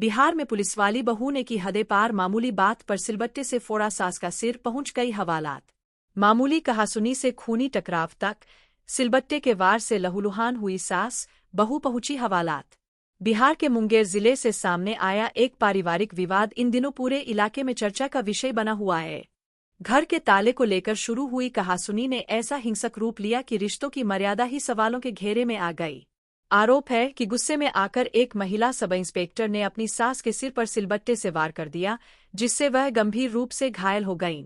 बिहार में पुलिसवाली बहू ने की हदें पार, मामूली बात पर सिलबट्टे से फोड़ा सास का सिर, पहुंच गई हवालात। मामूली कहासुनी से खूनी टकराव तक, सिलबट्टे के वार से लहूलुहान हुई सास बहू पहुंची हवालात। बिहार के मुंगेर जिले से सामने आया एक पारिवारिक विवाद इन दिनों पूरे इलाके में चर्चा का विषय बना हुआ है। घर के ताले को लेकर शुरू हुई कहासुनी ने ऐसा हिंसक रूप लिया कि रिश्तों की मर्यादा ही सवालों के घेरे में आ गई। आरोप है कि गुस्से में आकर एक महिला सब इंस्पेक्टर ने अपनी सास के सिर पर सिलबट्टे से वार कर दिया, जिससे वह गंभीर रूप से घायल हो गईं।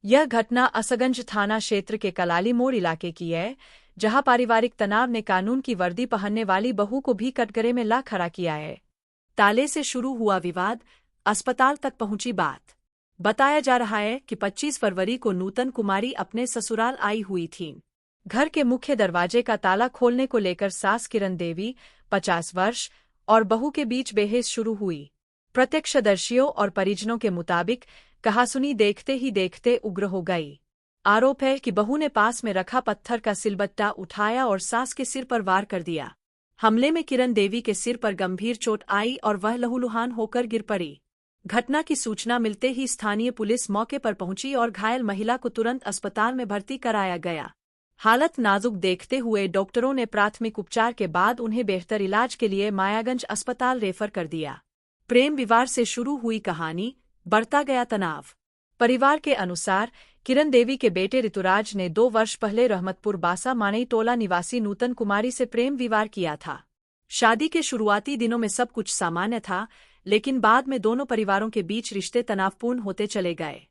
यह घटना असगंज थाना क्षेत्र के कलाली मोड़ इलाके की है, जहां पारिवारिक तनाव ने कानून की वर्दी पहनने वाली बहू को भी कटघरे में ला खड़ा किया है। ताले से शुरू हुआ विवाद, अस्पताल तक पहुंची बात। बताया जा रहा है कि 25 फरवरी को नूतन कुमारी अपने ससुराल आई हुई थीं। घर के मुख्य दरवाजे का ताला खोलने को लेकर सास किरण देवी 50 वर्ष और बहू के बीच बहस शुरू हुई। प्रत्यक्षदर्शियों और परिजनों के मुताबिक कहासुनी देखते ही देखते उग्र हो गई। आरोप है कि बहू ने पास में रखा पत्थर का सिलबट्टा उठाया और सास के सिर पर वार कर दिया। हमले में किरण देवी के सिर पर गंभीर चोट आई और वह लहूलुहान होकर गिर पड़ी। घटना की सूचना मिलते ही स्थानीय पुलिस मौके पर पहुंची और घायल महिला को तुरंत अस्पताल में भर्ती कराया गया। हालत नाजुक देखते हुए डॉक्टरों ने प्राथमिक उपचार के बाद उन्हें बेहतर इलाज के लिए मायागंज अस्पताल रेफर कर दिया। प्रेम विवाद से शुरू हुई कहानी, बढ़ता गया तनाव। परिवार के अनुसार किरण देवी के बेटे ऋतुराज ने 2 वर्ष पहले रहमतपुर बासा मानई टोला निवासी नूतन कुमारी से प्रेम विवाह किया था। शादी के शुरुआती दिनों में सब कुछ सामान्य था, लेकिन बाद में दोनों परिवारों के बीच रिश्ते तनावपूर्ण होते चले गए।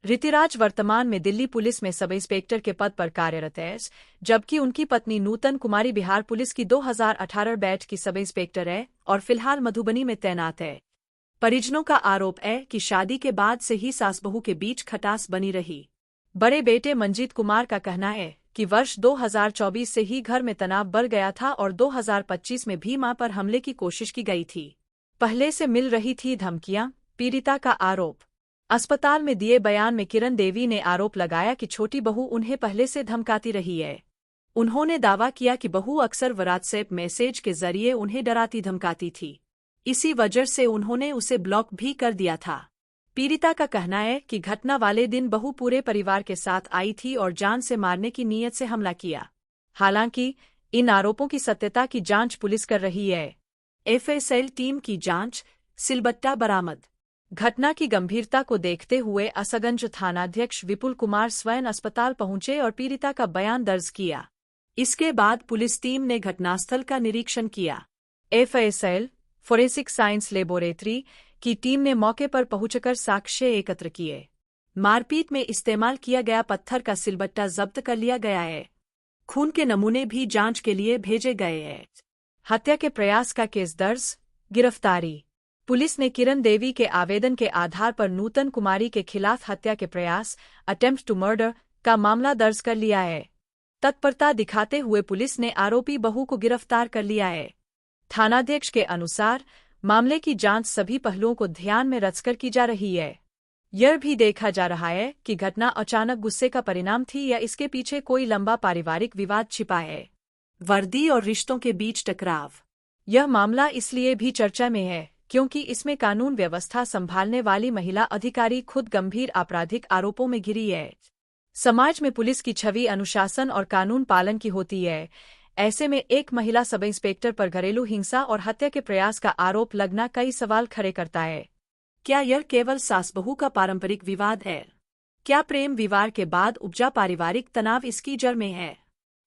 ऋतुराज वर्तमान में दिल्ली पुलिस में सब इंस्पेक्टर के पद पर कार्यरत है, जबकि उनकी पत्नी नूतन कुमारी बिहार पुलिस की 2018 बैच की सब इंस्पेक्टर है और फिलहाल मधुबनी में तैनात है। परिजनों का आरोप है कि शादी के बाद से ही सास बहू के बीच खटास बनी रही। बड़े बेटे मंजीत कुमार का कहना है कि वर्ष 2024 से ही घर में तनाव बढ़ गया था और 2025 में भी मां पर हमले की कोशिश की गई थी। पहले से मिल रही थी धमकियां, पीड़िता का आरोप। अस्पताल में दिए बयान में किरण देवी ने आरोप लगाया कि छोटी बहू उन्हें पहले से धमकाती रही है। उन्होंने दावा किया कि बहू अक्सर व्हाट्सएप मैसेज के जरिए उन्हें डराती धमकाती थी। इसी वजह से उन्होंने उसे ब्लॉक भी कर दिया था। पीड़िता का कहना है कि घटना वाले दिन बहू पूरे परिवार के साथ आई थी और जान से मारने की नीयत से हमला किया। हालांकि इन आरोपों की सत्यता की जांच पुलिस कर रही है। एफएसएल टीम की जांच, सिलबट्टा बरामद। घटना की गंभीरता को देखते हुए असगंज थानाध्यक्ष विपुल कुमार स्वयं अस्पताल पहुंचे और पीड़िता का बयान दर्ज किया। इसके बाद पुलिस टीम ने घटनास्थल का निरीक्षण किया। एफएसएल फोरेंसिक साइंस लेबोरेटरी की टीम ने मौके पर पहुंचकर साक्ष्य एकत्र किए। मारपीट में इस्तेमाल किया गया पत्थर का सिलबट्टा जब्त कर लिया गया है। खून के नमूने भी जांच के लिए भेजे गए हैं। हत्या के प्रयास का केस दर्ज, गिरफ्तारी। पुलिस ने किरण देवी के आवेदन के आधार पर नूतन कुमारी के खिलाफ हत्या के प्रयास, अटेम्प्ट टू मर्डर का मामला दर्ज कर लिया है। तत्परता दिखाते हुए पुलिस ने आरोपी बहू को गिरफ्तार कर लिया है। थानाध्यक्ष के अनुसार मामले की जांच सभी पहलुओं को ध्यान में रखकर की जा रही है। यह भी देखा जा रहा है कि घटना अचानक गुस्से का परिणाम थी या इसके पीछे कोई लंबा पारिवारिक विवाद छिपा है। वर्दी और रिश्तों के बीच टकराव। यह मामला इसलिए भी चर्चा में है क्योंकि इसमें कानून व्यवस्था संभालने वाली महिला अधिकारी खुद गंभीर आपराधिक आरोपों में घिरी है। समाज में पुलिस की छवि अनुशासन और कानून पालन की होती है। ऐसे में एक महिला सब इंस्पेक्टर पर घरेलू हिंसा और हत्या के प्रयास का आरोप लगना कई सवाल खड़े करता है। क्या यह केवल सास बहू का पारंपरिक विवाद है? क्या प्रेम विवाह के बाद उपजा पारिवारिक तनाव इसकी जड़ में है?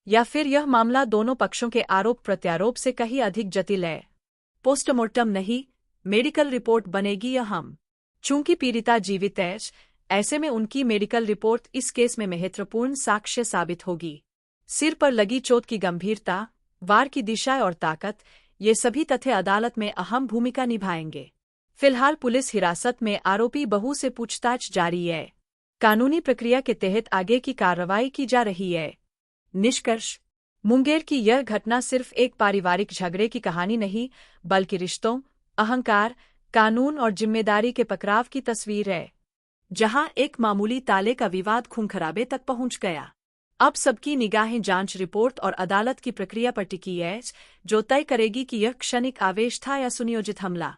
या फिर यह मामला दोनों पक्षों के आरोप प्रत्यारोप से कहीं अधिक जटिल है? पोस्टमार्टम नहीं, मेडिकल रिपोर्ट बनेगी अहम। चूंकि पीड़िता जीवित है, ऐसे में उनकी मेडिकल रिपोर्ट इस केस में महत्वपूर्ण साक्ष्य साबित होगी। सिर पर लगी चोट की गंभीरता, वार की दिशा और ताकत, ये सभी तथ्य अदालत में अहम भूमिका निभाएंगे। फिलहाल पुलिस हिरासत में आरोपी बहू से पूछताछ जारी है। कानूनी प्रक्रिया के तहत आगे की कार्रवाई की जा रही है। निष्कर्ष: मुंगेर की यह घटना सिर्फ एक पारिवारिक झगड़े की कहानी नहीं, बल्कि रिश्तों, अहंकार, कानून और जिम्मेदारी के पकड़ाव की तस्वीर है। जहां एक मामूली ताले का विवाद खून खराबे तक पहुंच गया। अब सबकी निगाहें जांच रिपोर्ट और अदालत की प्रक्रिया पर टिकी है, जो तय करेगी कि यह क्षणिक आवेश था या सुनियोजित हमला।